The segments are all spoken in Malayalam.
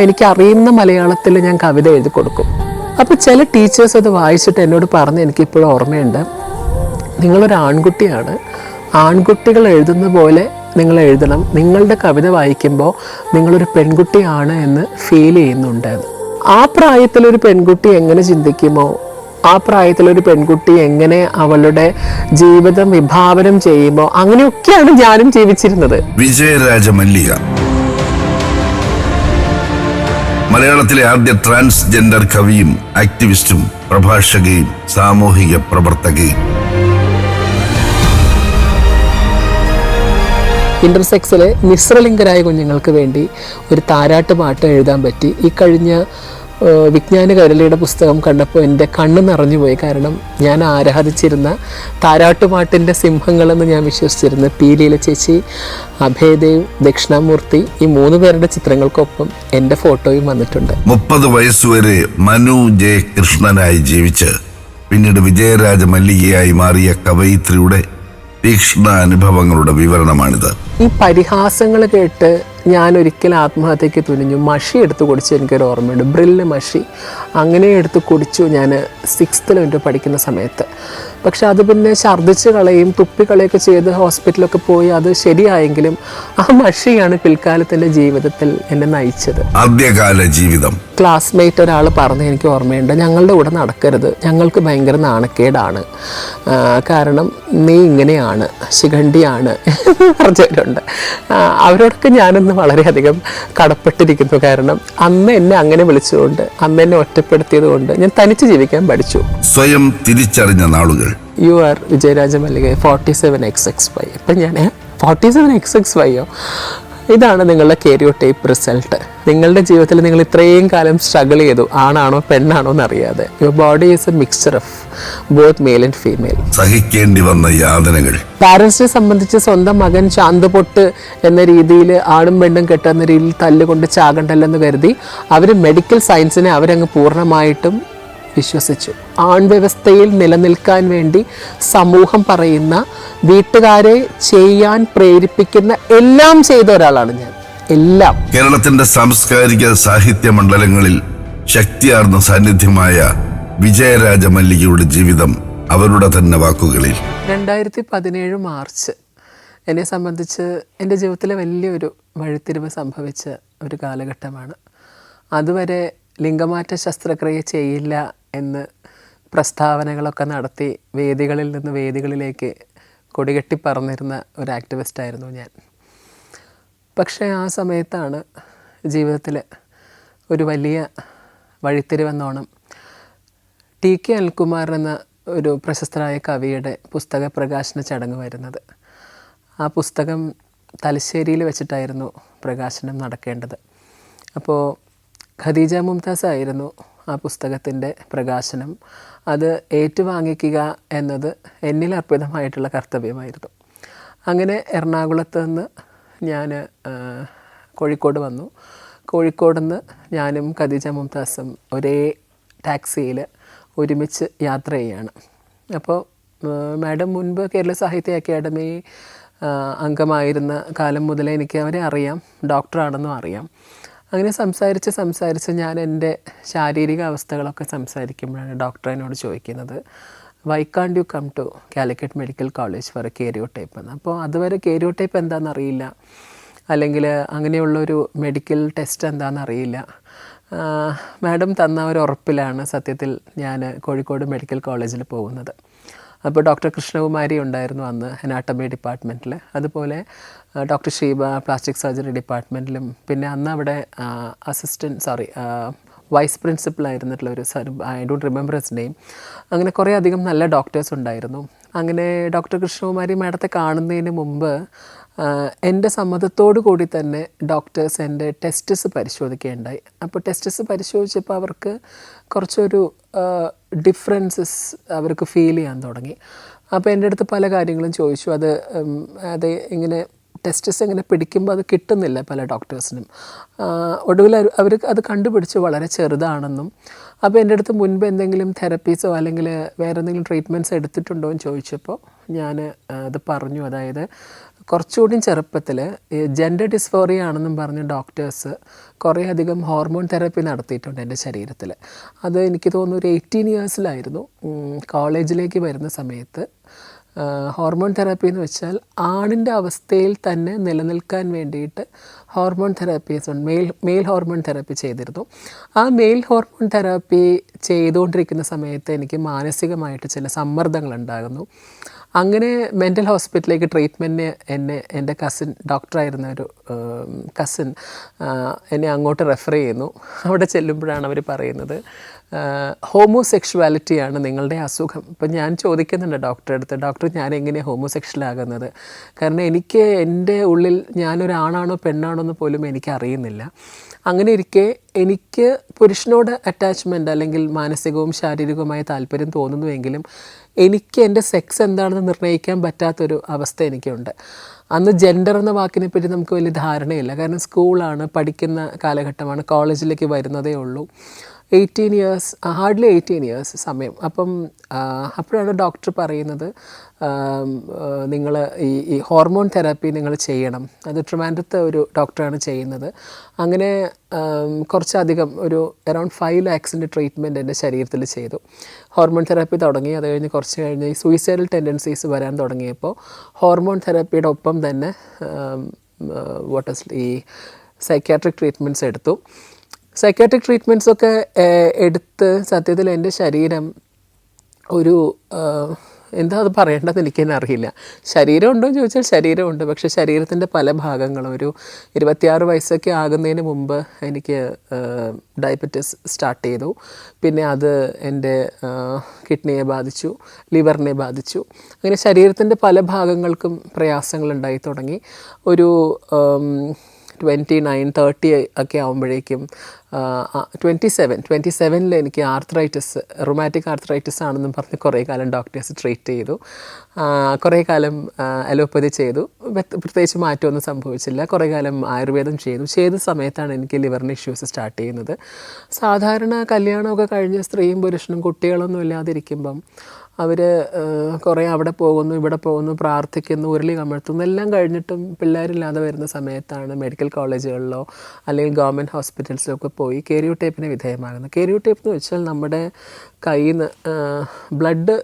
എനിക്കറിയുന്ന മലയാളത്തിൽ ഞാൻ കവിത എഴുതി കൊടുക്കും. അപ്പോൾ ചില ടീച്ചേഴ്സ് അത് വായിച്ചിട്ട് എന്നോട് പറഞ്ഞ് എനിക്കിപ്പോഴും ഓർമ്മയുണ്ട്, നിങ്ങളൊരു ആൺകുട്ടിയാണ്, ആൺകുട്ടികൾ എഴുതുന്ന പോലെ നിങ്ങൾ എഴുതണം, നിങ്ങളുടെ കവിത വായിക്കുമ്പോൾ നിങ്ങളൊരു പെൺകുട്ടിയാണ് എന്ന് ഫീൽ ചെയ്യുന്നുണ്ട്. ആ പ്രായത്തിലൊരു പെൺകുട്ടി എങ്ങനെ ചിന്തിക്കുമോ, ആ പ്രായത്തിലൊരു പെൺകുട്ടി എങ്ങനെ അവളുടെ ജീവിതം വിഭാവനം ചെയ്യുമോ, അങ്ങനെയൊക്കെയാണ് ഞാനും ജീവിച്ചിരുന്നത്. വിജയരാജ മല്ലിക മലയാളത്തിലെ ആദ്യ ട്രാൻസ്ജെൻഡർ കവിയും ആക്ടിവിസ്റ്റും പ്രഭാഷകയും സാമൂഹിക പ്രവർത്തകയും. ഇന്റർസെക്സിലെ മിശ്രലിംഗരായ കുഞ്ഞുങ്ങൾക്ക് വേണ്ടി ഒരു താരാട്ട് പാട്ട് എഴുതാൻ പറ്റി. ഈ കഴിഞ്ഞ വിജ്ഞാന കൈരളിയുടെ പുസ്തകം കണ്ടപ്പോൾ എൻ്റെ കണ്ണ് നിറഞ്ഞുപോയി. കാരണം ഞാൻ ആരാധിച്ചിരുന്ന താരാട്ടുപാട്ടിൻ്റെ സിംഹങ്ങളെന്ന് ഞാൻ വിശ്വസിച്ചിരുന്ന പീലീല ചേച്ചി, അഭയദേവ്, ദക്ഷിണാമൂർത്തി, ഈ 3 പേരുടെ ചിത്രങ്ങൾക്കൊപ്പം എൻ്റെ ഫോട്ടോയും വന്നിട്ടുണ്ട്. 30 വയസ്സുവരെ മനു ജെ കൃഷ്ണനായി ജീവിച്ച് പിന്നീട് വിജയരാജ മല്ലികയായി മാറിയ കവയിത്രിയുടെ തീക്ഷ്ണ അനുഭവങ്ങളുടെ വിവരണമാണിത്. ഈ പരിഹാസങ്ങൾ കേട്ട് ഞാൻ ഒരിക്കൽ ആത്മഹത്യക്ക് തുനിഞ്ഞു. മഷി എടുത്ത് കുടിച്ചു, എനിക്കൊരു ഓർമ്മയുണ്ട്, ബ്രില്ല് മഷി. അങ്ങനെ എടുത്ത് കുടിച്ചു ഞാൻ 6th പഠിക്കുന്ന സമയത്ത്. പക്ഷെ അത് പിന്നെ ഛർദ്ദിച്ച് കളയും, തുപ്പിക്കളയൊക്കെ ചെയ്ത് ഹോസ്പിറ്റലൊക്കെ പോയി അത് ശരിയായെങ്കിലും ആ മഷിയാണ് പിൽക്കാലത്ത് എൻ്റെ ജീവിതത്തിൽ എന്നെ നയിച്ചത്. ആദ്യകാല ജീവിതം. ക്ലാസ്മേറ്റ് ഒരാൾ പറഞ്ഞ് എനിക്ക് ഓർമ്മയുണ്ട്, ഞങ്ങളുടെ കൂടെ നടക്കരുത്, ഞങ്ങൾക്ക് ഭയങ്കര നാണക്കേടാണ്, കാരണം നീ ഇങ്ങനെയാണ്, ശിഖണ്ഡിയാണ് പറഞ്ഞവരുണ്ട്. അവരോടൊക്കെ ഞാനൊന്ന് വളരെയധികം കടപ്പെട്ടിരിക്കുന്നു. കാരണം അന്ന് എന്നെ അങ്ങനെ വിളിച്ചുകൊണ്ട്, അന്ന് എന്നെ ഒറ്റപ്പെടുത്തിയത് കൊണ്ട് ഞാൻ തനിച്ച് ജീവിക്കാൻ പഠിച്ചു. സ്വയം തിരിച്ചറിഞ്ഞ നാളുകൾ. You are Vijayaraja Mallika 47XXY. ഇപ്പം ഞാൻ 47XXYയോ, ഇതാണ് നിങ്ങളുടെ കാരിയോടൈപ്പ് റിസൾട്ട്. നിങ്ങളുടെ ജീവിതത്തിൽ നിങ്ങൾ ഇത്രയും കാലം സ്ട്രഗിൾ ചെയ്തു, ആണാണോ പെണ്ണാണോ എന്നറിയാതെ. Your body is A mixture of both male and female. സഹിക്കേണ്ടി വന്ന യാതനകൾ. പാരൻസിനെ സംബന്ധിച്ച് സ്വന്തം മകൻ ചാന്തുപൊട്ട് എന്ന രീതിയിൽ, ആണും പെണ്ണും കെട്ടുന്ന രീതിയിൽ തല്ലുകൊണ്ട് ചാകണ്ടല്ലെന്ന് കരുതി അവർ മെഡിക്കൽ സയൻസിനെ അവരങ്ങ് പൂർണ്ണമായിട്ടും വിശ്വസിച്ചു. ആൺവ്യവസ്ഥയിൽ നിലനിൽക്കാൻ വേണ്ടി സമൂഹം പറയുന്ന, വീട്ടുകാരെ ചെയ്യാൻ പ്രേരിപ്പിക്കുന്ന എല്ലാം ചെയ്ത ഒരാളാണ് ഞാൻ. എല്ലാം. കേരളത്തിന്റെ സാംസ്കാരിക സാഹിത്യ മണ്ഡലങ്ങളിൽ ശക്തിയാർന്ന സാന്നിധ്യമായ വിജയരാജ മല്ലികയുടെ ജീവിതം അവരുടെ തന്നെ വാക്കുകളിൽ. 2017 മാർച്ച് എന്നെ സംബന്ധിച്ച് എൻ്റെ ജീവിതത്തിലെ വലിയൊരു വഴിത്തിരിവ് സംഭവിച്ച ഒരു കാലഘട്ടമാണ്. അതുവരെ ലിംഗമാറ്റ ശസ്ത്രക്രിയ ചെയ്യില്ല എന്ന് പ്രസ്താവനകളൊക്കെ നടത്തി വേദികളിൽ നിന്ന് വേദികളിലേക്ക് കൊടികെട്ടി പറന്നിരുന്ന ഒരു ആക്ടിവിസ്റ്റായിരുന്നു ഞാൻ. പക്ഷേ ആ സമയത്താണ് ജീവിതത്തിൽ ഒരു വലിയ വഴിത്തിരിവെന്നോണം TK അനിൽകുമാർ എന്ന ഒരു പ്രശസ്തനായ കവിയുടെ പുസ്തക പ്രകാശന ചടങ്ങ് വരുന്നത്. ആ പുസ്തകം തലശ്ശേരിയിൽ വെച്ചിട്ടായിരുന്നു പ്രകാശനം നടക്കേണ്ടത്. അപ്പോൾ ഖദീജ മുംതാസ് ആയിരുന്നു ആ പുസ്തകത്തിൻ്റെ പ്രകാശനം. അത് ഏറ്റുവാങ്ങിക്കുക എന്നത് എന്നിൽ അർപ്പിതമായിട്ടുള്ള കർത്തവ്യമായിരുന്നു. അങ്ങനെ എറണാകുളത്ത് നിന്ന് ഞാൻ കോഴിക്കോട് വന്നു. കോഴിക്കോട് നിന്ന് ഞാനും ഖദീജ മുംതാസും ഒരേ ടാക്സിയിൽ ഒരുമിച്ച് യാത്ര ചെയ്യുകയാണ്. അപ്പോൾ മാഡം മുൻപ് കേരള സാഹിത്യ അക്കാദമി അംഗമായിരുന്ന കാലം മുതലേ എനിക്ക് അവരെ അറിയാം, ഡോക്ടറാണെന്നും അറിയാം. അങ്ങനെ സംസാരിച്ച് ഞാൻ എൻ്റെ ശാരീരിക അവസ്ഥകളൊക്കെ സംസാരിക്കുമ്പോഴാണ് ഡോക്ടർ എന്നോട് ചോദിക്കുന്നത്, why can't you come to Calicut medical college for a karyotype എന്ന്. അപ്പോൾ അതുവരെ കാരിയോടൈപ്പ് എന്താണെന്ന് അറിയില്ല, അല്ലെങ്കിൽ അങ്ങനെയുള്ളൊരു മെഡിക്കൽ ടെസ്റ്റ് എന്താണെന്ന് അറിയില്ല. മാഡം തന്ന ഒരു ഉറപ്പിലാണ് സത്യത്തിൽ ഞാൻ കോഴിക്കോട് മെഡിക്കൽ കോളേജിൽ പോകുന്നത്. അപ്പോൾ ഡോക്ടർ കൃഷ്ണകുമാരി ഉണ്ടായിരുന്നു അന്ന് അനാട്ടമി ഡിപ്പാർട്ട്മെൻറ്റിൽ, അതുപോലെ ഡോക്ടർ ഷീബ പ്ലാസ്റ്റിക് സർജറി ഡിപ്പാർട്ട്മെൻറ്റിലും, പിന്നെ അന്ന് അവിടെ വൈസ് പ്രിൻസിപ്പളായിരുന്നിട്ടുള്ള ഒരു I don't remember his name. അങ്ങനെ കുറേ അധികം നല്ല ഡോക്ടേഴ്സ് ഉണ്ടായിരുന്നു. അങ്ങനെ ഡോക്ടർ കൃഷ്ണകുമാരി മാഡത്തെ കാണുന്നതിന് മുമ്പ് എൻ്റെ സമ്മതത്തോടു കൂടി തന്നെ ഡോക്ടേഴ്സ് എൻ്റെ ടെസ്റ്റസ് പരിശോധിക്കുകയുണ്ടായി. അപ്പോൾ ടെസ്റ്റസ് പരിശോധിച്ചപ്പോൾ അവർക്ക് കുറച്ചൊരു ഡിഫറൻസസ് അവർക്ക് ഫീൽ ചെയ്യാൻ തുടങ്ങി. അപ്പോൾ എൻ്റെ അടുത്ത് പല കാര്യങ്ങളും ചോദിച്ചു. അത് ഇങ്ങനെ ടെസ്റ്റസ് ഇങ്ങനെ പിടിക്കുമ്പോൾ അത് കിട്ടുന്നില്ല പല ഡോക്ടേഴ്സിനും. ഒടുവിൽ അവർ അത് കണ്ടുപിടിച്ച് വളരെ ചെറുതാണെന്നും, അപ്പോൾ എൻ്റെ അടുത്ത് മുൻപ് എന്തെങ്കിലും തെറപ്പീസോ അല്ലെങ്കിൽ വേറെ എന്തെങ്കിലും ട്രീറ്റ്മെൻറ്റ്സ് എടുത്തിട്ടുണ്ടോ എന്ന് ചോദിച്ചപ്പോൾ ഞാൻ അത് പറഞ്ഞു. അതായത് കുറച്ചുകൂടി ചെറുപ്പത്തിൽ ജെൻഡർ ഡിസ്ഫോറിയ ആണെന്നും പറഞ്ഞ് ഡോക്ടേഴ്സ് കുറേയധികം ഹോർമോൺ തെറാപ്പി നടത്തിയിട്ടുണ്ട് എൻ്റെ ശരീരത്തിൽ. അത് എനിക്ക് തോന്നുന്നു ഒരു 18 ഇയേഴ്സിലായിരുന്നു. കോളേജിലേക്ക് വരുന്ന സമയത്ത് ഹോർമോൺ തെറാപ്പി എന്ന് വെച്ചാൽ ആണിൻ്റെ അവസ്ഥയിൽ തന്നെ നിലനിൽക്കാൻ വേണ്ടിയിട്ട് ഹോർമോൺ തെറാപ്പീസ് ഉണ്ട്. മെയിൽ ഹോർമോൺ തെറാപ്പി ചെയ്തിരുന്നു. ആ മെയിൽ ഹോർമോൺ തെറാപ്പി ചെയ്തുകൊണ്ടിരിക്കുന്ന സമയത്ത് എനിക്ക് മാനസികമായിട്ട് ചില സമ്മർദ്ദങ്ങളുണ്ടാകുന്നു. അങ്ങനെ മെൻ്റൽ ഹോസ്പിറ്റലിലേക്ക് ട്രീറ്റ്മെൻറ്റിന് എൻ്റെ കസിൻ, ഡോക്ടറായിരുന്ന ഒരു കസിൻ എന്നെ അങ്ങോട്ട് റെഫർ ചെയ്യുന്നു. അവിടെ ചെല്ലുമ്പോഴാണ് അവർ പറയുന്നത് ഹോമോസെക്ഷുവാലിറ്റിയാണ് നിങ്ങളുടെ അസുഖം. ഇപ്പം ഞാൻ ചോദിക്കുന്നുണ്ട് ഡോക്ടറെ അടുത്ത്, ഡോക്ടർ ഞാൻ എങ്ങനെയാണ് ഹോമോസെക്ഷലാകുന്നത്? കാരണം എനിക്ക് എൻ്റെ ഉള്ളിൽ ഞാനൊരാണാണോ പെണ്ണാണോ എന്ന് പോലും എനിക്ക് അറിയുന്നില്ല. അങ്ങനെ ഇരിക്കെ എനിക്ക് പുരുഷനോട് അറ്റാച്ച്മെൻറ്റ് അല്ലെങ്കിൽ മാനസികവും ശാരീരികവുമായ താല്പര്യം തോന്നുന്നുവെങ്കിലും എനിക്ക് എൻ്റെ സെക്സ് എന്താണെന്ന് നിർണ്ണയിക്കാൻ പറ്റാത്തൊരു അവസ്ഥ എനിക്കുണ്ട്. അന്ന് ജെൻഡർ എന്ന വാക്കിനെ പറ്റി നമുക്ക് വലിയ ധാരണയില്ല. കാരണം സ്കൂളാണ്, പഠിക്കുന്ന കാലഘട്ടമാണ്, കോളേജിലേക്ക് വരുന്നതേ ഉള്ളൂ. 18 ഇയേഴ്സ്, ഹാർഡ്ലി 18 ഇയേഴ്സ് സമയം. അപ്പോഴാണ് ഡോക്ടർ പറയുന്നത് നിങ്ങൾ ഈ ഹോർമോൺ തെറാപ്പി നിങ്ങൾ ചെയ്യണം. അത് ട്രിവാൻഡ്രത്തെ ഒരു ഡോക്ടറാണ് ചെയ്യുന്നത്. അങ്ങനെ കുറച്ചധികം ഒരു അറൗണ്ട് 5 lakhs ട്രീറ്റ്മെൻറ്റ് എൻ്റെ ശരീരത്തിൽ ചെയ്തു. ഹോർമോൺ തെറാപ്പി തുടങ്ങി. അത് കഴിഞ്ഞ് കുറച്ച് കഴിഞ്ഞ് ഈ സൂയിസൈഡൽ ടെൻഡൻസീസ് വരാൻ തുടങ്ങിയപ്പോൾ ഹോർമോൺ തെറാപ്പിയുടെ ഒപ്പം തന്നെ ഈ സൈക്യാട്രിക് ട്രീറ്റ്മെൻറ്റ്സ് എടുത്തു. സൈക്യാട്രിക് ട്രീറ്റ്മെൻറ്റ്സൊക്കെ എടുത്ത് സത്യത്തിൽ എൻ്റെ ശരീരം ഒരു എന്താ അത് പറയേണ്ടതെന്ന് എനിക്ക് തന്നെ അറിയില്ല. ശരീരം ഉണ്ടോ എന്ന് ചോദിച്ചാൽ ശരീരമുണ്ട്. പക്ഷേ ശരീരത്തിൻ്റെ പല ഭാഗങ്ങളും ഒരു 26 വയസ്സൊക്കെ ആകുന്നതിന് മുമ്പ് എനിക്ക് ഡയബറ്റിസ് സ്റ്റാർട്ട് ചെയ്തു. പിന്നെ അത് എൻ്റെ കിഡ്നിയെ ബാധിച്ചു, ലിവറിനെ ബാധിച്ചു. അങ്ങനെ ശരീരത്തിൻ്റെ പല ഭാഗങ്ങൾക്കും പ്രയാസങ്ങളുണ്ടായി തുടങ്ങി. ഒരു 29-30 ഒക്കെ ആകുമ്പോഴേക്കും 27-ൽ എനിക്ക് ആർത്രൈറ്റിസ്, റൊമാറ്റിക് ആർത്രൈറ്റിസ് ആണെന്നും പറഞ്ഞ് കുറേ കാലം ഡോക്ടേഴ്സ് ട്രീറ്റ് ചെയ്തു. കുറേ കാലം അലോപ്പതി ചെയ്തു. പ്രത്യേകിച്ച് മാറ്റമൊന്നും സംഭവിച്ചില്ല. കുറേ കാലം ആയുർവേദം ചെയ്ത സമയത്താണ് എനിക്ക് ലിവറിന് ഇഷ്യൂസ് സ്റ്റാർട്ട് ചെയ്യുന്നത്. സാധാരണ കല്യാണമൊക്കെ കഴിഞ്ഞ് സ്ത്രീയും പുരുഷനും കുട്ടികളൊന്നും ഇല്ലാതിരിക്കുമ്പം അവർ കുറേ അവിടെ പോകുന്നു, ഇവിടെ പോകുന്നു, പ്രാർത്ഥിക്കുന്നു, ഉരുളി കമഴ്ത്തുന്നു. എല്ലാം കഴിഞ്ഞിട്ടും പിള്ളേരില്ലാതെ വരുന്ന സമയത്താണ് മെഡിക്കൽ കോളേജുകളിലോ അല്ലെങ്കിൽ ഗവൺമെൻറ് ഹോസ്പിറ്റൽസിലോ ഒക്കെ പോയി കേരിയോടൈപ്പിന് വിധേയമാകുന്നത്. കേരിയോടൈപ്പ് എന്ന് വെച്ചാൽ നമ്മുടെ കയ്യിൽ നിന്ന് ബ്ലഡ്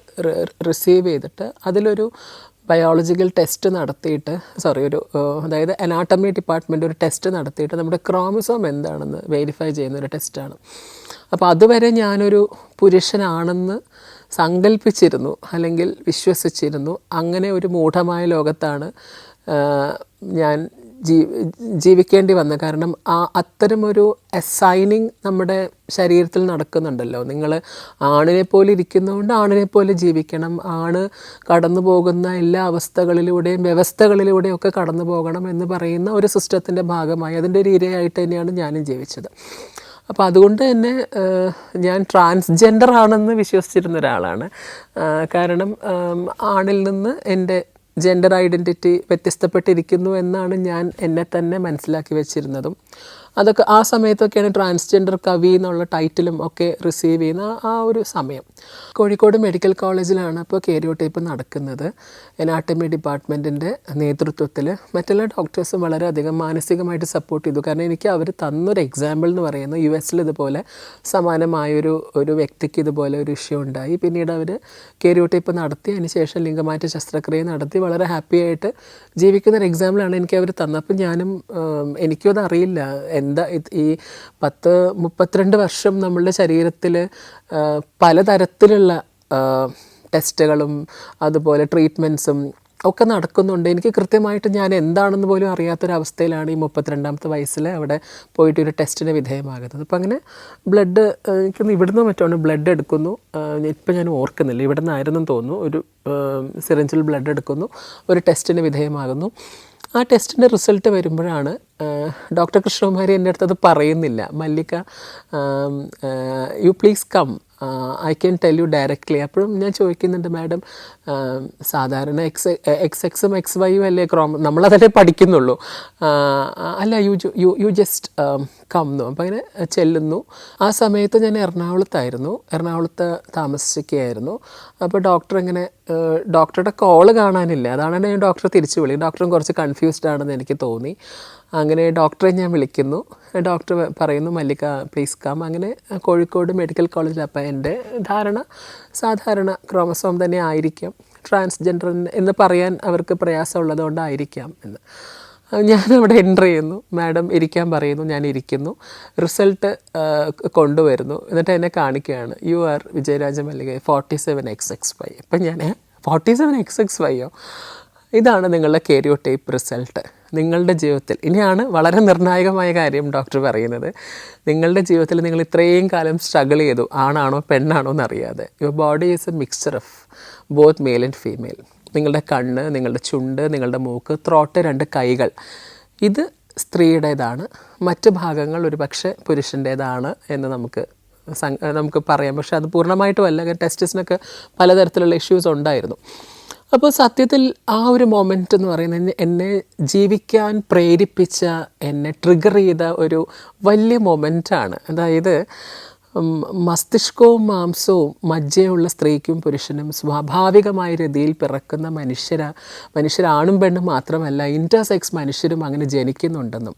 റിസീവ് ചെയ്തിട്ട് അതിലൊരു ബയോളജിക്കൽ ടെസ്റ്റ് നടത്തിയിട്ട് അതായത് അനാട്ടമി ഡിപ്പാർട്ട്മെൻറ്റ് ഒരു ടെസ്റ്റ് നടത്തിയിട്ട് നമ്മുടെ ക്രോമസോം എന്താണെന്ന് വെരിഫൈ ചെയ്യുന്ന ഒരു ടെസ്റ്റാണ്. അപ്പോൾ അതുവരെ ഞാനൊരു പുരുഷനാണെന്ന് സങ്കല്പിച്ചിരുന്നു അല്ലെങ്കിൽ വിശ്വസിച്ചിരുന്നു. അങ്ങനെ ഒരു മൂഢമായ ലോകത്താണ് ഞാൻ ജീവിക്കേണ്ടി വന്നത്. കാരണം അത്തരമൊരു അസൈനിങ് നമ്മുടെ ശരീരത്തിൽ നടക്കുന്നുണ്ടല്ലോ. നിങ്ങൾ ആണിനെ പോലെ ഇരിക്കുന്നതുകൊണ്ട് ആണിനെ പോലെ ജീവിക്കണം, ആണ് കടന്നു പോകുന്ന എല്ലാ അവസ്ഥകളിലൂടെയും വ്യവസ്ഥകളിലൂടെയും ഒക്കെ കടന്നു പോകണം എന്ന് പറയുന്ന ഒരു സിസ്റ്റത്തിൻ്റെ ഭാഗമായി അതിൻ്റെ ഒരു ഇരയായിട്ട് തന്നെയാണ് ഞാനും ജീവിച്ചത്. അപ്പോൾ അതുകൊണ്ട് തന്നെ ഞാൻ ട്രാൻസ്ജെൻഡർ ആണെന്ന് വിശ്വസിച്ചിരുന്ന ഒരാളാണ്. കാരണം ആണിൽ നിന്ന് എൻ്റെ ജെൻഡർ ഐഡൻറ്റിറ്റി വ്യത്യസ്തപ്പെട്ടിരിക്കുന്നു എന്നാണ് ഞാൻ എന്നെ തന്നെ മനസ്സിലാക്കി വെച്ചിരുന്നതും. അതൊക്കെ ആ സമയത്തൊക്കെയാണ് ട്രാൻസ്ജെൻഡർ കവി എന്നുള്ള ടൈറ്റിലും ഒക്കെ റിസീവ് ചെയ്യുന്ന ആ ഒരു സമയം. കോഴിക്കോട് മെഡിക്കൽ കോളേജിലാണ് ഇപ്പോൾ കേരിയോടൈപ്പ് നടക്കുന്നത്. അനാട്ടമി ഡിപ്പാർട്ട്മെൻറ്റിൻ്റെ നേതൃത്വത്തിൽ മറ്റുള്ള ഡോക്ടേഴ്സും വളരെയധികം മാനസികമായിട്ട് സപ്പോർട്ട് ചെയ്തു. കാരണം എനിക്ക് അവർ തന്നൊരു എക്സാമ്പിൾ എന്ന് പറയുന്നത് US ഇതുപോലെ സമാനമായൊരു വ്യക്തിക്ക് ഇതുപോലെ ഒരു ഇഷ്യൂ ഉണ്ടായി. പിന്നീട് അവർ കേരിയോടൈപ്പ് നടത്തി, അതിനുശേഷം ലിംഗമാറ്റ ശസ്ത്രക്രിയ നടത്തി വളരെ ഹാപ്പി ആയിട്ട് ജീവിക്കുന്ന ഒരു എക്സാമ്പിളാണ് എനിക്ക് അവർ തന്നത്. അപ്പം ഞാനും എനിക്കും അതറിയില്ല എന്താ ഈ 32 വർഷം നമ്മളുടെ ശരീരത്തിൽ പലതരത്തിലുള്ള ടെസ്റ്റുകളും അതുപോലെ ട്രീറ്റ്മെൻറ്റ്സും ഒക്കെ നടക്കുന്നുണ്ട്. എനിക്ക് കൃത്യമായിട്ട് ഞാൻ എന്താണെന്ന് പോലും അറിയാത്തൊരവസ്ഥയിലാണ് ഈ 32ാമത്തെ വയസ്സിൽ അവിടെ പോയിട്ട് ഒരു ടെസ്റ്റിന് വിധേയമാകുന്നത്. അപ്പം അങ്ങനെ ബ്ലഡ് എനിക്ക് ഇവിടുന്ന് മറ്റാണ് ബ്ലഡ് എടുക്കുന്നു. ഇപ്പം ഞാൻ ഓർക്കുന്നില്ല, ഇവിടെ നിന്നായിരുന്നു തോന്നുന്നു. ഒരു സിറിഞ്ചിൽ ബ്ലഡ് എടുക്കുന്നു, ഒരു ടെസ്റ്റിന് വിധേയമാകുന്നു. ആ ടെസ്റ്റിൻ്റെ റിസൾട്ട് വരുമ്പോഴാണ് ഡോക്ടർ കൃഷ്ണകുമാരി എൻ്റെ അടുത്ത് അത് പറയുന്നില്ല, Mallika you please come, I can tell you directly. അപ്പോഴും ഞാൻ ചോദിക്കുന്നുണ്ട്, മാഡം സാധാരണ എക്സും എക്സ് വൈയും അല്ലേ നമ്മളതല്ലേ പഠിക്കുന്നുള്ളൂ, അല്ല യു ജസ്റ്റ് കം എന്നു. അപ്പോൾ അങ്ങനെ ചെല്ലുന്നു. ആ സമയത്ത് ഞാൻ എറണാകുളത്ത് താമസിക്കുകയായിരുന്നു. അപ്പോൾ ഡോക്ടർ ഇങ്ങനെ ഡോക്ടറുടെ കോള് കാണാനില്ല, അതാണ് ഞാൻ ഡോക്ടറെ തിരിച്ചു വിളിക്കും. ഡോക്ടറും കുറച്ച് കൺഫ്യൂസ്ഡ് ആണെന്ന് എനിക്ക് തോന്നി. അങ്ങനെ ഡോക്ടറെ ഞാൻ വിളിക്കുന്നു. ഡോക്ടർ പറയുന്നു മല്ലിക പ്ലീസ് കം. അങ്ങനെ കോഴിക്കോട് മെഡിക്കൽ കോളേജിൽ. അപ്പോൾ എൻ്റെ ധാരണ സാധാരണ ക്രോമസോം തന്നെ ആയിരിക്കാം, ട്രാൻസ്ജെൻഡർ എന്ന് പറയാൻ അവർക്ക് പ്രയാസമുള്ളതുകൊണ്ടായിരിക്കാം എന്ന്. ഞാനവിടെ എൻ്റർ ചെയ്യുന്നു. മാഡം ഇരിക്കാൻ പറയുന്നു, ഞാൻ ഇരിക്കുന്നു. റിസൾട്ട് കൊണ്ടുവരുന്നു. എന്നിട്ട് എന്നെ കാണിക്കുകയാണ്, you are Vijayaraja Mallika 47XXY. അപ്പം ഞാൻ 47XXYയോ? ഇതാണ് നിങ്ങളുടെ കാരിയോടൈപ്പ് റിസൾട്ട്. നിങ്ങളുടെ ജീവിതത്തിൽ ഇനിയാണ് വളരെ നിർണായകമായ കാര്യം ഡോക്ടർ പറയുന്നത്. നിങ്ങളുടെ ജീവിതത്തിൽ നിങ്ങൾ ഇത്രയും കാലം സ്ട്രഗിൾ ചെയ്തു, ആണാണോ പെണ്ണാണോ എന്നറിയാതെ. Your body is A mixture of both male and female. നിങ്ങളുടെ കണ്ണ്, നിങ്ങളുടെ ചുണ്ട്, നിങ്ങളുടെ മൂക്ക്, ത്രോട്ട്, 2 കൈകൾ, ഇത് സ്ത്രീയുടേതാണ്. മറ്റ് ഭാഗങ്ങൾ ഒരു പക്ഷേ പുരുഷൻ്റേതാണ് എന്ന് നമുക്ക് പറയാം. പക്ഷെ അത് പൂർണ്ണമായിട്ടുമല്ല. ടെസ്റ്റിസിനൊക്കെ പലതരത്തിലുള്ള ഇഷ്യൂസ് ഉണ്ടായിരുന്നു. അപ്പോൾ സത്യത്തിൽ ആ ഒരു മൊമെൻ്റ് എന്ന് പറയുന്നത് എന്നെ ജീവിക്കാൻ പ്രേരിപ്പിച്ച, എന്നെ ട്രിഗർ ചെയ്ത ഒരു വലിയ മൊമെൻ്റാണ്. അതായത് മസ്തിഷ്കവും മാംസവും മജ്ജയുള്ള സ്ത്രീക്കും പുരുഷനും സ്വാഭാവികമായ രീതിയിൽ പിറക്കുന്ന മനുഷ്യരാണും പെണ്ണും മാത്രമല്ല, ഇൻ്റർസെക്സ് മനുഷ്യരും അങ്ങനെ ജനിക്കുന്നുണ്ടെന്നും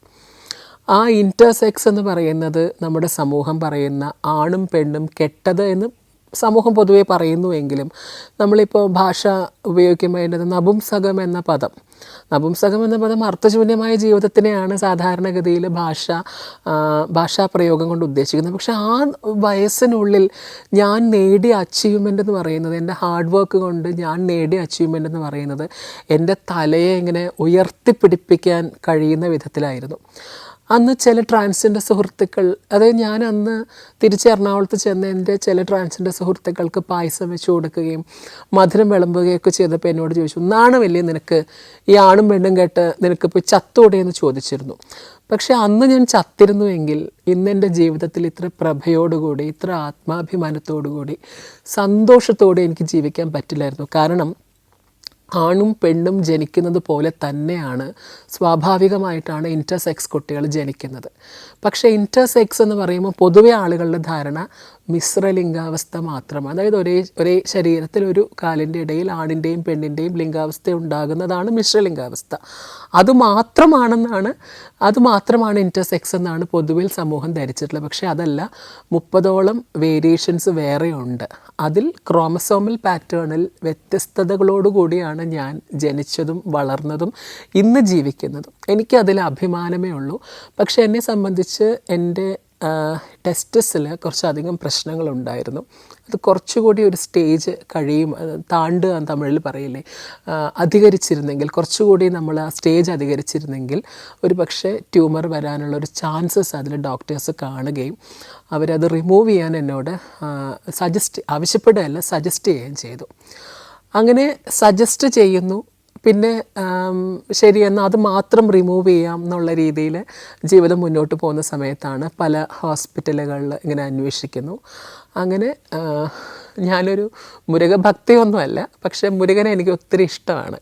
ആ ഇൻ്റർസെക്സ് എന്ന് പറയുന്നത് നമ്മുടെ സമൂഹം പറയുന്ന ആണും പെണ്ണും കെട്ടത് എന്ന് സമൂഹം പൊതുവെ പറയുന്നുവെങ്കിലും നമ്മളിപ്പോൾ ഭാഷ ഉപയോഗിക്കുമ്പോൾ അതിൻ്റെ നപുംസകം എന്ന പദം അർത്ഥശൂന്യമായ ജീവിതത്തിനെയാണ് സാധാരണഗതിയിൽ ഭാഷാപ്രയോഗം കൊണ്ട് ഉദ്ദേശിക്കുന്നത്. പക്ഷെ ആ വയസ്സിനുള്ളിൽ ഞാൻ നേടിയ അച്ചീവ്മെൻ്റ് എന്ന് പറയുന്നത്, എൻ്റെ ഹാർഡ് വർക്ക് കൊണ്ട് ഞാൻ നേടിയ അച്ചീവ്മെൻ്റ് എന്ന് പറയുന്നത് എൻ്റെ തലയെ ഇങ്ങനെ ഉയർത്തിപ്പിടിപ്പിക്കാൻ കഴിയുന്ന വിധത്തിലായിരുന്നു. അന്ന് ചില ട്രാൻസ്ജെൻഡർ സുഹൃത്തുക്കൾ, അതായത് ഞാൻ അന്ന് തിരിച്ച് എറണാകുളത്ത് ചെന്ന് എൻ്റെ ചില ട്രാൻസ്ജെൻഡർ സുഹൃത്തുക്കൾക്ക് പായസം വെച്ച് കൊടുക്കുകയും മധുരം വിളമ്പുകയൊക്കെ ചെയ്തപ്പോൾ എന്നോട് ചോദിച്ചു, നാണമില്ലേ നിനക്ക് ഈ ആണും പെണ്ണും കേട്ട് നിനക്ക് പോയി ചത്തോടെ എന്ന് ചോദിച്ചിരുന്നു. പക്ഷേ അന്ന് ഞാൻ ചത്തിരുന്നുവെങ്കിൽ ഇന്നെൻ്റെ ജീവിതത്തിൽ ഇത്ര പ്രഭയോടുകൂടി, ഇത്ര ആത്മാഭിമാനത്തോടുകൂടി, സന്തോഷത്തോടെ എനിക്ക് ജീവിക്കാൻ പറ്റില്ലായിരുന്നു. കാരണം ആണും പെണ്ണും ജനിക്കുന്നത് പോലെ തന്നെയാണ് സ്വാഭാവികമായിട്ടാണ് ഇൻ്റർസെക്സ് കുട്ടികൾ ജനിക്കുന്നത്. പക്ഷേ ഇൻ്റർസെക്സ് എന്ന് പറയുമ്പോൾ പൊതുവെ ആളുകളുടെ ധാരണ മിശ്രലിംഗാവസ്ഥ മാത്രമാണ്. അതായത് ഒരേ ശരീരത്തിൽ ഒരു കാലിൻ്റെ ഇടയിൽ ആണിൻ്റെയും പെണ്ണിൻ്റെയും ലിംഗാവസ്ഥ ഉണ്ടാകുന്നതാണ് മിശ്രലിംഗാവസ്ഥ. അത് മാത്രമാണ് ഇൻ്റർസെക്സ് എന്നാണ് പൊതുവിൽ സമൂഹം ധരിച്ചിട്ടുള്ളത്. പക്ഷേ അതല്ല, 30ഓളം വേരിയേഷൻസ് വേറെയുണ്ട്. അതിൽ ക്രോമസോമൽ പാറ്റേണിൽ വ്യത്യസ്തതകളോടുകൂടിയാണ് ഞാൻ ജനിച്ചതും വളർന്നതും ഇന്ന് ജീവിക്കുന്നതും. എനിക്കതിൽ അഭിമാനമേ ഉള്ളൂ. പക്ഷേ എന്നെ സംബന്ധിച്ച് എൻ്റെ ടെസ്റ്റിസിൽ കുറച്ചധികം പ്രശ്നങ്ങളുണ്ടായിരുന്നു. അത് കുറച്ചുകൂടി ഒരു സ്റ്റേജ് താണ്ടുക തമിഴിൽ പറയില്ലേ, അധികരിച്ചിരുന്നെങ്കിൽ, കുറച്ചുകൂടി നമ്മൾ ആ സ്റ്റേജ് അധികരിച്ചിരുന്നെങ്കിൽ ഒരു പക്ഷേ ട്യൂമർ വരാനുള്ളൊരു ചാൻസസ് അതിൽ ഡോക്ടേഴ്സ് കാണുകയും അവരത് റിമൂവ് ചെയ്യാൻ എന്നോട് ആവശ്യപ്പെടുകയല്ല, സജസ്റ്റ് ചെയ്യുകയും ചെയ്തു. അങ്ങനെ സജസ്റ്റ് ചെയ്യുന്നു. പിന്നെ ശരി എന്നാൽ അത് മാത്രം റിമൂവ് ചെയ്യാം എന്നുള്ള രീതിയിൽ ജീവിതം മുന്നോട്ട് പോകുന്ന സമയത്താണ് പല ഹോസ്പിറ്റലുകളിൽ ഇങ്ങനെ അന്വേഷിക്കുന്നു. അങ്ങനെ ഞാനൊരു മുരുകഭക്തിയൊന്നുമല്ല, പക്ഷേ മുരുകനെ എനിക്ക് ഒത്തിരി ഇഷ്ടമാണ്.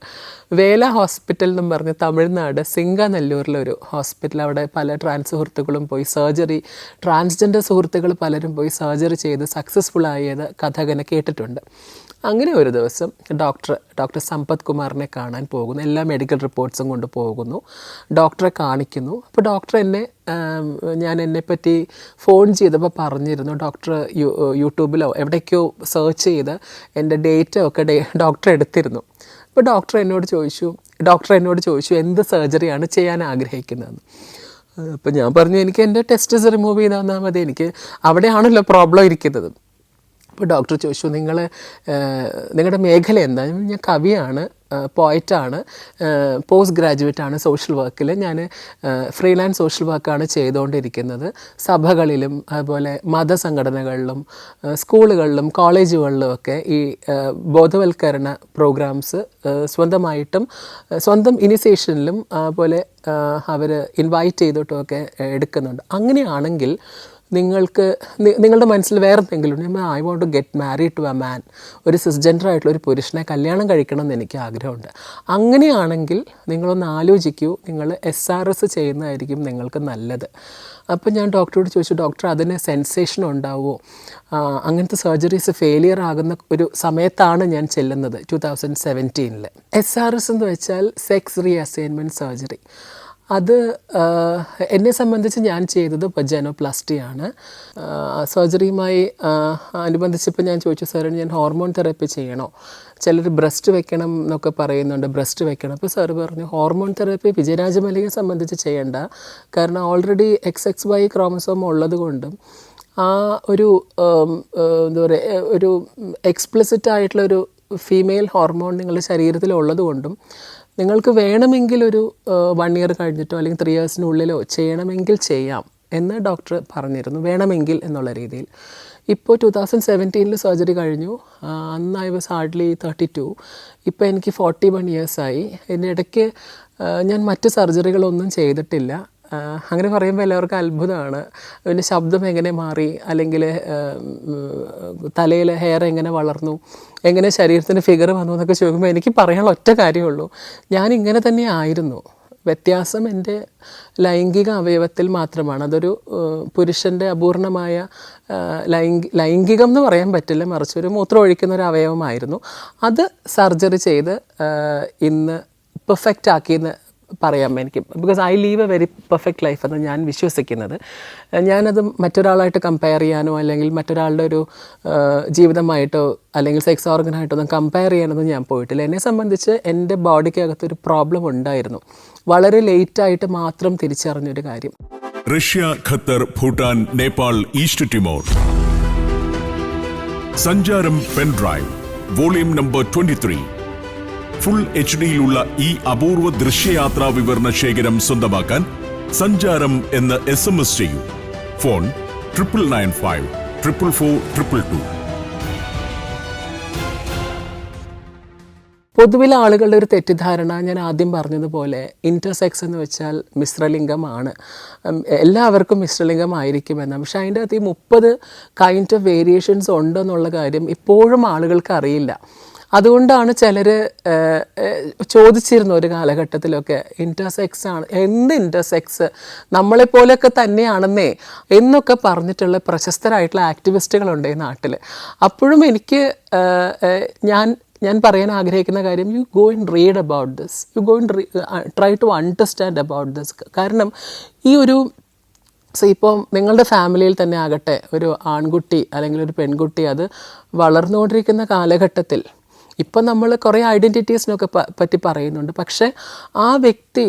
വേല ഹോസ്പിറ്റൽ എന്നും പറഞ്ഞ് തമിഴ്നാട് സിംഗനല്ലൂരിലൊരു ഹോസ്പിറ്റൽ, അവിടെ പല സുഹൃത്തുക്കളും പോയി ട്രാൻസ്ജെൻഡർ സുഹൃത്തുക്കൾ പലരും പോയി സർജറി ചെയ്ത് സക്സസ്ഫുള്ളായത് കഥകനെ കേട്ടിട്ടുണ്ട്. അങ്ങനെ ഒരു ദിവസം ഡോക്ടർ സമ്പത് കുമാറിനെ കാണാൻ പോകുന്നു. എല്ലാ മെഡിക്കൽ റിപ്പോർട്ട്സും കൊണ്ട് പോകുന്നു. ഡോക്ടറെ കാണിക്കുന്നു. അപ്പോൾ ഡോക്ടർ എന്നെപ്പറ്റി ഫോൺ ചെയ്തപ്പോൾ പറഞ്ഞിരുന്നു, ഡോക്ടർ യൂട്യൂബിലോ എവിടേക്കോ സെർച്ച് ചെയ്ത് എൻ്റെ ഡേറ്റോ ഒക്കെ ഡോക്ടർ എടുത്തിരുന്നു. അപ്പോൾ ഡോക്ടർ എന്നോട് ചോദിച്ചു എന്ത് സർജറിയാണ് ചെയ്യാൻ ആഗ്രഹിക്കുന്നതെന്ന്. അപ്പോൾ ഞാൻ പറഞ്ഞു, എനിക്ക് എൻ്റെ ടെസ്റ്റസ് റിമൂവ് ചെയ്ത് തന്നാൽ മതി, എനിക്ക് അവിടെയാണല്ലോ പ്രോബ്ലം ഇരിക്കുന്നത്. അപ്പോൾ ഡോക്ടർ ചോദിച്ചു, നിങ്ങളുടെ മേഖല എന്താ? ഞാൻ കവിയാണ്, പോയറ്റാണ്, പോസ്റ്റ് ഗ്രാജുവേറ്റാണ്, സോഷ്യൽ വർക്കിൽ ഞാൻ ഫ്രീലാൻസ് സോഷ്യൽ വർക്കാണ് ചെയ്തുകൊണ്ടിരിക്കുന്നത്. സഭകളിലും അതുപോലെ മതസംഘടനകളിലും സ്കൂളുകളിലും കോളേജുകളിലും ഒക്കെ ഈ ബോധവൽക്കരണ പ്രോഗ്രാംസ് സ്വന്തം ഇനിഷ്യേഷനിലും അതുപോലെ അവർ ഇൻവൈറ്റ് ചെയ്തിട്ടുമൊക്കെ എടുക്കുന്നുണ്ട്. അങ്ങനെയാണെങ്കിൽ നിങ്ങളുടെ മനസ്സിൽ വേറെ എന്തെങ്കിലും ഉണ്ട്, I want to get married to a man, ഒരു സിസ്ജെൻഡർ ആയിട്ടുള്ള ഒരു പുരുഷനെ കല്യാണം കഴിക്കണം എന്ന് എനിക്ക് ആഗ്രഹമുണ്ട്. അങ്ങനെയാണെങ്കിൽ നിങ്ങളൊന്ന് ആലോചിക്കൂ, നിങ്ങൾ SRS ചെയ്യുന്നതായിരിക്കും നിങ്ങൾക്ക് നല്ലത്. അപ്പം ഞാൻ ഡോക്ടറോട് ചോദിച്ചു, ഡോക്ടർ അതിന് സെൻസേഷൻ ഉണ്ടാവുമോ, അങ്ങനത്തെ സർജറീസ് ഫെയിലിയർ ആകുന്ന ഒരു സമയത്താണ് ഞാൻ ചെല്ലുന്നത് 2017. SRS എന്ന് വെച്ചാൽ സെക്സ് റീഅസൈൻമെൻറ്റ് സർജറി. അത് എന്നെ സംബന്ധിച്ച് ഞാൻ ചെയ്തത് വജനോപ്ലാസ്റ്റിയാണ്. സർജറിയുമായി അനുബന്ധിച്ചപ്പോൾ ഞാൻ ചോദിച്ചു, സാറിന് ഞാൻ ഹോർമോൺ തെറാപ്പി ചെയ്യണോ, ചിലർ ബ്രസ്റ്റ് വെക്കണം എന്നൊക്കെ പറയുന്നുണ്ട്, ബ്രസ്റ്റ് വെക്കണം. അപ്പോൾ സാറ് പറഞ്ഞു ഹോർമോൺ തെറാപ്പി വിജയരാജമല്ലികയെ സംബന്ധിച്ച് ചെയ്യേണ്ട, കാരണം ഓൾറെഡി XXY ക്രോമസോം ഉള്ളത് കൊണ്ടും ആ ഒരു എന്താ പറയുക, ഒരു എക്സ്പ്ലിസിറ്റ് ആയിട്ടുള്ളൊരു ഫീമെയിൽ ഹോർമോൺ നിങ്ങളുടെ ശരീരത്തിലുള്ളത് കൊണ്ടും നിങ്ങൾക്ക് വേണമെങ്കിൽ ഒരു 1 ഇയർ കഴിഞ്ഞിട്ടോ അല്ലെങ്കിൽ 3 ഇയേഴ്സിനുള്ളിലോ ചെയ്യണമെങ്കിൽ ചെയ്യാം എന്ന് ഡോക്ടർ പറഞ്ഞിരുന്നു, വേണമെങ്കിൽ എന്നുള്ള രീതിയിൽ. ഇപ്പോൾ 2017 സർജറി കഴിഞ്ഞു. അന്ന് ഐ വാസ് ഹാർഡ്ലി 32. ഇപ്പോൾ എനിക്ക് 41 ഇയേഴ്സായി. ഇതിനിടയ്ക്ക് ഞാൻ മറ്റ് സർജറികളൊന്നും ചെയ്തിട്ടില്ല. അങ്ങനെ പറയുമ്പോൾ എല്ലാവർക്കും അത്ഭുതമാണ്, പിന്നെ ശബ്ദം എങ്ങനെ മാറി, അല്ലെങ്കിൽ തലയിൽ ഹെയർ എങ്ങനെ വളർന്നു, എങ്ങനെ ശരീരത്തിൻ്റെ ഫിഗർ വന്നു എന്നൊക്കെ ചോദിക്കുമ്പോൾ എനിക്ക് പറയാനുള്ള ഒറ്റ കാര്യമുള്ളൂ, ഞാൻ ഇങ്ങനെ തന്നെ ആയിരുന്നു. വ്യത്യാസം എൻ്റെ ലൈംഗിക അവയവത്തിൽ മാത്രമാണ്. അതൊരു പുരുഷൻ്റെ അപൂർണമായ ലൈംഗികം എന്ന് പറയാൻ പറ്റില്ല, മറിച്ച് ഒരു മൂത്രം ഒഴിക്കുന്ന ഒരു അവയവമായിരുന്നു. അത് സർജറി ചെയ്ത് ഇന്ന് പെർഫെക്റ്റ് ആക്കിയെന്ന് പറയാം എനിക്ക്. Because I leave A very perfect life എന്ന് ഞാൻ വിശ്വസിക്കുന്നത്. ഞാനത് മറ്റൊരാളായിട്ട് കമ്പയർ ചെയ്യാനോ അല്ലെങ്കിൽ മറ്റൊരാളുടെ ഒരു ജീവിതമായിട്ടോ അല്ലെങ്കിൽ സെക്സ് ഓർഗനായിട്ടോ ഒന്നും കമ്പയർ ചെയ്യാനൊന്നും ഞാൻ പോയിട്ടില്ല. എന്നെ സംബന്ധിച്ച് എൻ്റെ ബോഡിക്കകത്തൊരു പ്രോബ്ലം ഉണ്ടായിരുന്നു, വളരെ ലേറ്റായിട്ട് മാത്രം തിരിച്ചറിഞ്ഞൊരു കാര്യം. Russia, Qatar, Bhutan, Nepal, East Timor. സഞ്ചാരം pen drive volume number 23. Full HDയിലുള്ള ഈ അപൂർവ ദൃശ്യയാത്രാ വിവരണ ശേഖരം സ്വന്തമാക്കാൻ സഞ്ചാരം എന്ന് SMS ചെയ്യൂ. ഫോൺ 9995 444 222. പൊതുവിലെ ആളുകളുടെ ഒരു തെറ്റിദ്ധാരണ, ഞാൻ ആദ്യം പറഞ്ഞതുപോലെ ഇൻ്റർസെക്സ് എന്ന് വെച്ചാൽ മിശ്രലിംഗമാണ്, എല്ലാവർക്കും മിശ്രലിംഗമായിരിക്കുമെന്നാണ്. പക്ഷേ അതിൻ്റെ അകത്ത് ഈ 30 കൈൻഡ് ഓഫ് വേരിയേഷൻസ് ഉണ്ടെന്നുള്ള കാര്യം ഇപ്പോഴും ആളുകൾക്ക് അറിയില്ല. അതുകൊണ്ടാണ് ചിലർ ചോദിച്ചിരുന്നു ഒരു കാലഘട്ടത്തിലൊക്കെ, ഇൻ്റർസെക്സ് ആണ്, എന്ത് ഇൻ്റർസെക്സ്, നമ്മളെപ്പോലെയൊക്കെ തന്നെയാണെന്നേ എന്നൊക്കെ പറഞ്ഞിട്ടുള്ള പ്രശസ്തരായിട്ടുള്ള ആക്ടിവിസ്റ്റുകളുണ്ട് ഈ നാട്ടിൽ. അപ്പോഴും എനിക്ക് ഞാൻ പറയാൻ ആഗ്രഹിക്കുന്ന കാര്യം, you go and read about this, you go and try to understand about this. കാരണം ഈ ഒരു ഇപ്പം നിങ്ങളുടെ ഫാമിലിയിൽ തന്നെ ആകട്ടെ, ഒരു ആൺകുട്ടി അല്ലെങ്കിൽ ഒരു പെൺകുട്ടി അത് വളർന്നുകൊണ്ടിരിക്കുന്ന കാലഘട്ടത്തിൽ ഇപ്പം നമ്മൾ കുറേ ഐഡൻറ്റിറ്റീസിനൊക്കെ പറ്റി പറയുന്നുണ്ട്, പക്ഷേ ആ വ്യക്തി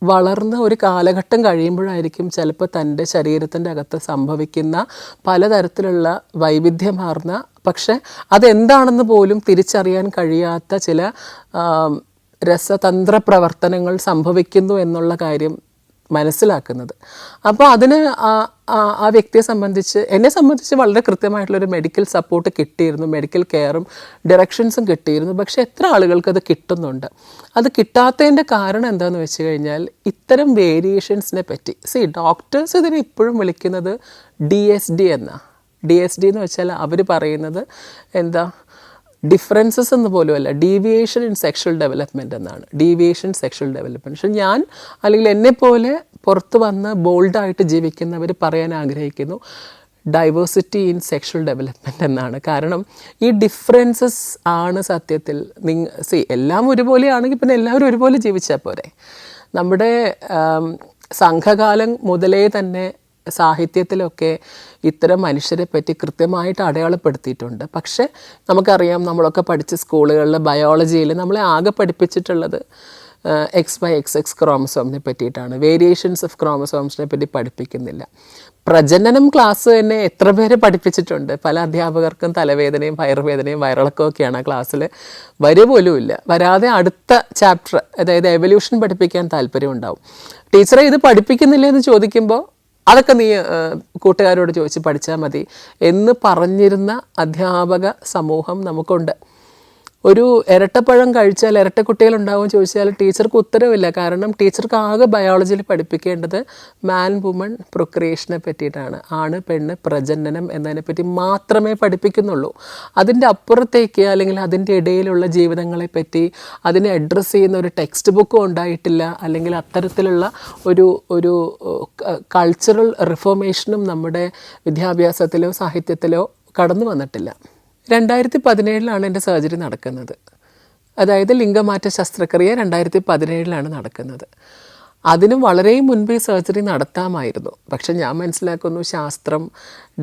വളർന്ന ഒരു കാലഘട്ടം കഴിയുമ്പോഴായിരിക്കും ചിലപ്പോൾ തൻ്റെ ശരീരത്തിൻ്റെ അകത്ത് സംഭവിക്കുന്ന പലതരത്തിലുള്ള വൈവിധ്യമാർന്ന, പക്ഷെ അതെന്താണെന്ന് പോലും തിരിച്ചറിയാൻ കഴിയാത്ത ചില രസതന്ത്ര പ്രവർത്തനങ്ങൾ സംഭവിക്കുന്നു എന്നുള്ള കാര്യം മനസ്സിലാക്കുന്നത്. അപ്പോൾ അതിന് ആ വ്യക്തിയെ സംബന്ധിച്ച്, എന്നെ സംബന്ധിച്ച് വളരെ കൃത്യമായിട്ടുള്ളൊരു മെഡിക്കൽ സപ്പോർട്ട് കിട്ടിയിരുന്നു, മെഡിക്കൽ കെയറും ഡയറക്ഷൻസും കിട്ടിയിരുന്നു. പക്ഷേ എത്ര ആളുകൾക്ക് അത് കിട്ടുന്നുണ്ട്? അത് കിട്ടാത്തതിൻ്റെ കാരണം എന്താണെന്ന് വെച്ച് കഴിഞ്ഞാൽ ഇത്തരം വേരിയേഷൻസിനെ പറ്റി ഡോക്ടേഴ്സ് ഇതിനെ ഇപ്പോഴും വിളിക്കുന്നത് DSD എന്നാണ്. DSD എന്ന് വെച്ചാൽ അവർ പറയുന്നത് എന്താ, ഡിഫറൻസസ് എന്ന് പോലുമല്ല, ഡീവിയേഷൻ ഇൻ സെക്ഷൽ ഡെവലപ്മെൻറ്റ് എന്നാണ്. Deviation sexual development. പക്ഷെ ഞാൻ അല്ലെങ്കിൽ എന്നെപ്പോലെ പുറത്ത് വന്ന് ബോൾഡായിട്ട് ജീവിക്കുന്നവർ പറയാൻ ആഗ്രഹിക്കുന്നു ഡൈവേഴ്സിറ്റി ഇൻ സെക്ഷൽ ഡെവലപ്മെൻറ്റ് എന്നാണ്. കാരണം ഈ ഡിഫറൻസസ് ആണ് സത്യത്തിൽ എല്ലാം ഒരുപോലെയാണെങ്കിൽ പിന്നെ എല്ലാവരും ഒരുപോലെ ജീവിച്ചാൽ പോരെ. നമ്മുടെ സംഘകാലം മുതലേ തന്നെ സാഹിത്യത്തിലൊക്കെ ഇത്തരം മനുഷ്യരെ പറ്റി കൃത്യമായിട്ട് അടയാളപ്പെടുത്തിയിട്ടുണ്ട്. പക്ഷേ നമുക്കറിയാം, നമ്മളൊക്കെ പഠിച്ച സ്കൂളുകളിൽ ബയോളജിയിൽ നമ്മളെ ആകെ പഠിപ്പിച്ചിട്ടുള്ളത് XY XX ക്രോമസോമിനെ പറ്റിയിട്ടാണ്. വേരിയേഷൻസ് ഓഫ് ക്രോമസോംസിനെ പറ്റി പഠിപ്പിക്കുന്നില്ല. പ്രജനനം ക്ലാസ് തന്നെ എത്ര പേരെ പഠിപ്പിച്ചിട്ടുണ്ട്. പല അധ്യാപകർക്കും തലവേദനയും വയറുവേദനയും വയറിളക്കവും ഒക്കെയാണ് ആ ക്ലാസ്സിൽ വരിക പോലുമില്ല. വരാതെ അടുത്ത ചാപ്റ്റർ, അതായത് എവല്യൂഷൻ പഠിപ്പിക്കാൻ താല്പര്യം ഉണ്ടാവും. ടീച്ചറെ ഇത് പഠിപ്പിക്കുന്നില്ല എന്ന് ചോദിക്കുമ്പോൾ അതൊക്കെ നീ കൂട്ടുകാരോട് ചോദിച്ച് പഠിച്ചാൽ മതി എന്ന് പറഞ്ഞിരുന്ന അധ്യാപക സമൂഹം നമുക്കുണ്ട്. ഒരു ഇരട്ടപ്പഴം കഴിച്ചാൽ ഇരട്ട കുട്ടികളുണ്ടാവും ചോദിച്ചാൽ ടീച്ചർക്ക് ഉത്തരവില്ല. കാരണം ടീച്ചർക്ക് ആകെ ബയോളജിയിൽ പഠിപ്പിക്കേണ്ടത് മാൻ വുമൺ പ്രൊക്രിയേഷനെ പറ്റിയിട്ടാണ്. ആണ് പെണ്ണ് പ്രജനനം എന്നതിനെപ്പറ്റി മാത്രമേ പഠിപ്പിക്കുന്നുള്ളൂ. അതിൻ്റെ അപ്പുറത്തേക്ക് അല്ലെങ്കിൽ അതിൻ്റെ ഇടയിലുള്ള ജീവിതങ്ങളെ പറ്റി അതിനെ അഡ്രസ്സ് ചെയ്യുന്ന ഒരു ടെക്സ്റ്റ് ബുക്കും ഉണ്ടായിട്ടില്ല. അല്ലെങ്കിൽ അത്തരത്തിലുള്ള ഒരു കൾച്ചറൽ റിഫോർമേഷനും നമ്മുടെ വിദ്യാഭ്യാസത്തിലോ സാഹിത്യത്തിലോ കടന്നു വന്നിട്ടില്ല. 2017 എൻ്റെ സർജറി നടക്കുന്നത്. അതായത് ലിംഗമാറ്റ ശസ്ത്രക്രിയ 2017 നടക്കുന്നത്. അതിനും വളരെ മുൻപേ സർജറി നടത്താമായിരുന്നു. പക്ഷെ ഞാൻ മനസ്സിലാക്കുന്നു ശാസ്ത്രം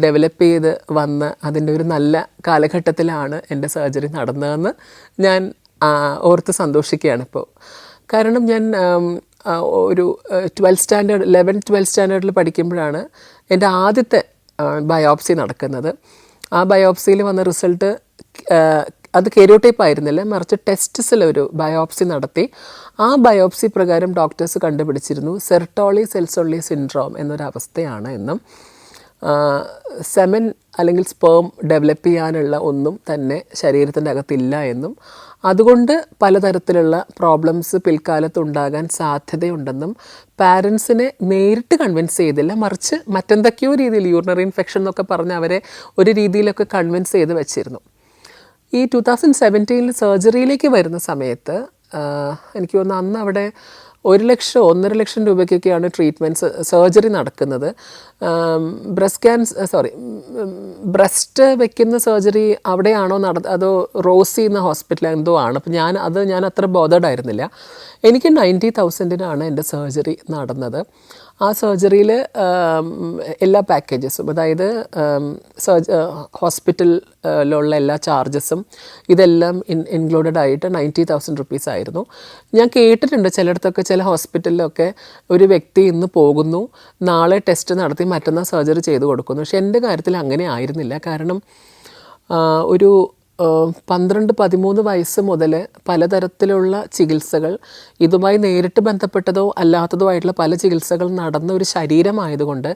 ഡെവലപ്പ് ചെയ്ത് വന്ന് അതിൻ്റെ ഒരു നല്ല കാലഘട്ടത്തിലാണ് എൻ്റെ സർജറി നടന്നതെന്ന് ഞാൻ ഓർത്ത് സന്തോഷിക്കുകയാണ് ഇപ്പോൾ. കാരണം ഞാൻ ഒരു 11th-12th സ്റ്റാൻഡേർഡിൽ പഠിക്കുമ്പോഴാണ് എൻ്റെ ആദ്യത്തെ ബയോപ്സി നടക്കുന്നത്. ആ ബയോപ്സിയിൽ വന്ന റിസൾട്ട് അത് കെരിയോടൈപ്പ് ആയിരുന്നില്ല, മറിച്ച് ടെസ്റ്റിസിലൊരു ബയോപ്സി നടത്തി. ആ ബയോപ്സി പ്രകാരം ഡോക്ടേഴ്സ് കണ്ടുപിടിച്ചിരുന്നു സെർട്ടോളി സെൽസൊള്ളി സിൻഡ്രോം എന്നൊരവസ്ഥയാണ് എന്നും സെമൻ അല്ലെങ്കിൽ സ്പേം ഡെവലപ്പ് ചെയ്യാനുള്ള ഒന്നും തന്നെ ശരീരത്തിൻ്റെ അകത്തില്ല എന്നും അതുകൊണ്ട് പലതരത്തിലുള്ള പ്രോബ്ലംസ് പിൽക്കാലത്ത് ഉണ്ടാകാൻ സാധ്യതയുണ്ടെന്നും പാരൻസിനെ നേരിട്ട് കൺവിൻസ് ചെയ്തില്ല, മറിച്ച് മറ്റെന്തൊക്കെയോ രീതിയിൽ യൂറിനറി ഇൻഫെക്ഷൻ എന്നൊക്കെ പറഞ്ഞ് അവരെ ഒരു രീതിയിലൊക്കെ കൺവിൻസ് ചെയ്ത് വെച്ചിരുന്നു. ഈ 2017 സർജറിയിലേക്ക് വരുന്ന സമയത്ത് എനിക്ക് തോന്നുന്നു അന്ന് അവിടെ 1 ലക്ഷം 1.5 ലക്ഷം രൂപയ്ക്കൊക്കെയാണ് ട്രീറ്റ്മെൻറ്റ്സ് സർജറി നടക്കുന്നത്. ബ്രസ്റ്റ് വെക്കുന്ന സർജറി അവിടെയാണോ അതോ റോസി എന്ന ഹോസ്പിറ്റൽ എന്തോ ആണ്. അപ്പോൾ ഞാൻ അത്ര ബോധേഡ് ആയിരുന്നില്ല. എനിക്ക് 90,000 എൻ്റെ സർജറി നടന്നത്. ആ സർജറിയിൽ എല്ലാ പാക്കേജസും, അതായത് ഹോസ്പിറ്റലിലുള്ള എല്ലാ ചാർജസും ഇതെല്ലാം ഇൻക്ലൂഡഡ് ആയിട്ട് 90,000 rupees ആയിരുന്നു. ഞാൻ കേട്ടിട്ടുണ്ട് ചിലയിടത്തൊക്കെ ചില ഹോസ്പിറ്റലിലൊക്കെ ഒരു വ്യക്തി ഇന്ന് പോകുന്നു, നാളെ ടെസ്റ്റ് നടത്തി മറ്റന്നാൾ സർജറി ചെയ്ത് കൊടുക്കുന്നു. പക്ഷെ എൻ്റെ കാര്യത്തിൽ അങ്ങനെ ആയിരുന്നില്ല. കാരണം ഒരു 12-13 വയസ്സ് മുതൽ പലതരത്തിലുള്ള ചികിത്സകൾ, ഇതുമായി നേരിട്ട് ബന്ധപ്പെട്ടതോ അല്ലാത്തതോ ആയിട്ടുള്ള പല ചികിത്സകൾ നടന്ന ഒരു ശരീരമായതുകൊണ്ട്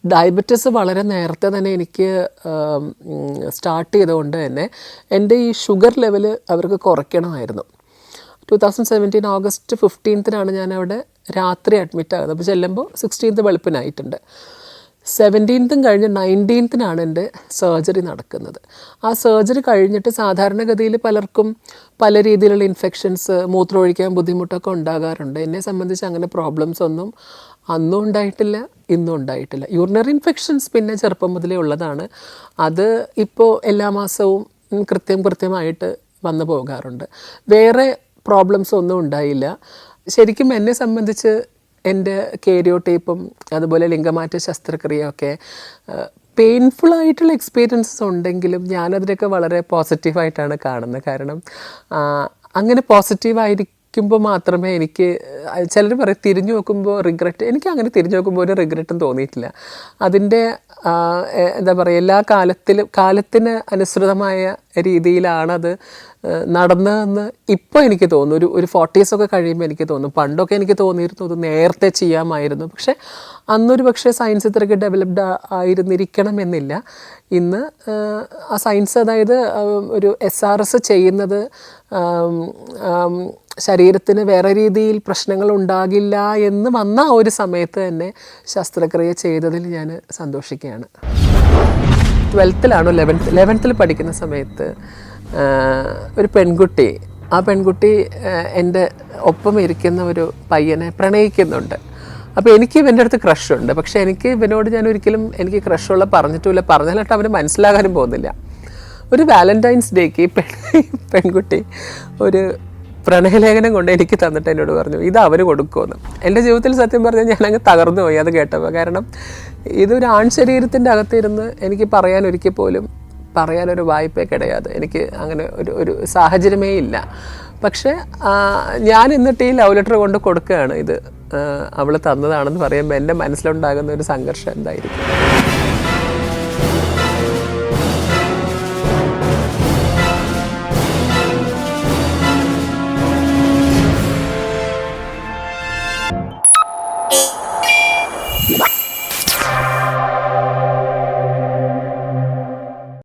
ഡയബറ്റിസ് വളരെ നേരത്തെ തന്നെ എനിക്ക് സ്റ്റാർട്ട് ചെയ്തുകൊണ്ട് തന്നെ എൻ്റെ ഈ ഷുഗർ ലെവൽ അവർക്ക് കുറയ്ക്കണമായിരുന്നു. 2017 ഓഗസ്റ്റ് 15 ഞാൻ അവിടെ രാത്രി അഡ്മിറ്റ് ആകുന്നത്. അപ്പോൾ ചെല്ലുമ്പോൾ 16th വെളുപ്പിനായിട്ടുണ്ട്. 17th കഴിഞ്ഞ് 19th എൻ്റെ സർജറി നടക്കുന്നത്. ആ സർജറി കഴിഞ്ഞിട്ട് സാധാരണഗതിയിൽ പലർക്കും പല രീതിയിലുള്ള ഇൻഫെക്ഷൻസ്, മൂത്രമൊഴിക്കാൻ ബുദ്ധിമുട്ടൊക്കെ ഉണ്ടാകാറുണ്ട്. എന്നെ സംബന്ധിച്ച് അങ്ങനെ പ്രോബ്ലംസ് ഒന്നും അന്നും ഉണ്ടായിട്ടില്ല, ഇന്നും ഉണ്ടായിട്ടില്ല. യൂറിനറി ഇൻഫെക്ഷൻസ് പിന്നെ ചെറുപ്പം മുതലേ ഉള്ളതാണ്. അത് ഇപ്പോൾ എല്ലാ മാസവും കൃത്യമായിട്ട് വന്നു പോകാറുണ്ട്. വേറെ പ്രോബ്ലംസ് ഒന്നും ഉണ്ടായില്ല. ശരിക്കും എന്നെ സംബന്ധിച്ച് എൻ്റെ കേരിയോടൈപ്പും അതുപോലെ ലിംഗമാറ്റ ശസ്ത്രക്രിയയൊക്കെ പെയിൻഫുള്ളായിട്ടുള്ള എക്സ്പീരിയൻസസ് ഉണ്ടെങ്കിലും ഞാനതിനൊക്കെ വളരെ പോസിറ്റീവായിട്ടാണ് കാണുന്നത്. കാരണം അങ്ങനെ പോസിറ്റീവായിരിക്കുമ്പോൾ മാത്രമേ എനിക്ക്, ചിലർ പറയും തിരിഞ്ഞു നോക്കുമ്പോൾ റിഗ്രറ്റ്, എനിക്ക് അങ്ങനെ തിരിഞ്ഞു നോക്കുമ്പോൾ ഒരു റിഗ്രറ്റും തോന്നിയിട്ടില്ല. അതിൻ്റെ എന്താ പറയുക, എല്ലാ കാലത്തിന് അനുസൃതമായ രീതിയിലാണത് നടന്നതെന്ന് ഇപ്പോൾ എനിക്ക് തോന്നുന്നു. ഒരു 40s ഒക്കെ കഴിയുമ്പോൾ എനിക്ക് തോന്നും. പണ്ടൊക്കെ എനിക്ക് തോന്നിയിരുന്നു ഇത് നേരത്തെ ചെയ്യാമായിരുന്നു. പക്ഷേ അന്നൊരു പക്ഷേ സയൻസ് ഇത്രയ്ക്ക് ഡെവലപ്ഡ് ആയിരുന്നിരിക്കണമെന്നില്ല. ഇന്ന് ആ സയൻസ്, അതായത് ഒരു SRS ചെയ്യുന്നത് ശരീരത്തിന് വേറെ രീതിയിൽ പ്രശ്നങ്ങൾ ഉണ്ടാകില്ല എന്ന് വന്ന ആ ഒരു സമയത്ത് തന്നെ ശസ്ത്രക്രിയ ചെയ്തതിൽ ഞാൻ സന്തോഷിക്കുകയാണ്. 11th പഠിക്കുന്ന സമയത്ത് ഒരു പെൺകുട്ടി, ആ പെൺകുട്ടി എൻ്റെ ഒപ്പം ഇരിക്കുന്ന ഒരു പയ്യനെ പ്രണയിക്കുന്നുണ്ട്. അപ്പോൾ എനിക്ക് ഇവൻ്റെ അടുത്ത് ക്രഷുണ്ട്. പക്ഷേ എനിക്ക് ഇവനോട് ഞാൻ ഒരിക്കലും എനിക്ക് ക്രഷുള്ള പറഞ്ഞിട്ടില്ല. പറഞ്ഞാലിട്ട് അവന് മനസ്സിലാകാനും പോകുന്നില്ല. ഒരു വാലന്റൈൻസ് ഡേക്ക് പെൺകുട്ടി ഒരു പ്രണയലേഖനം കൊണ്ട് എനിക്ക് തന്നിട്ട് എന്നോട് പറഞ്ഞു ഇത് അവന് കൊടുക്കുമെന്ന്. എൻ്റെ ജീവിതത്തിൽ സത്യം പറഞ്ഞാൽ ഞാനങ്ങ് തകർന്നു പോയി അത് കേട്ടപ്പോൾ. കാരണം ഇതൊരു ആൺ ശരീരത്തിൻ്റെ അകത്തിരുന്ന് എനിക്ക് ഒരിക്കൽ പോലും പറയാനൊരു വായ്പേ കിടയാതെ എനിക്ക് അങ്ങനെ ഒരു സാഹചര്യമേ ഇല്ല. പക്ഷേ ഞാൻ എന്നിട്ട് ഈ ലവ് ലെറ്റർ കൊണ്ട് കൊടുക്കുകയാണ്. ഇത് അവൾ തന്നതാണെന്ന് പറയുമ്പോൾ എൻ്റെ മനസ്സിലുണ്ടാകുന്ന ഒരു സംഘർഷം എന്തായിരിക്കും.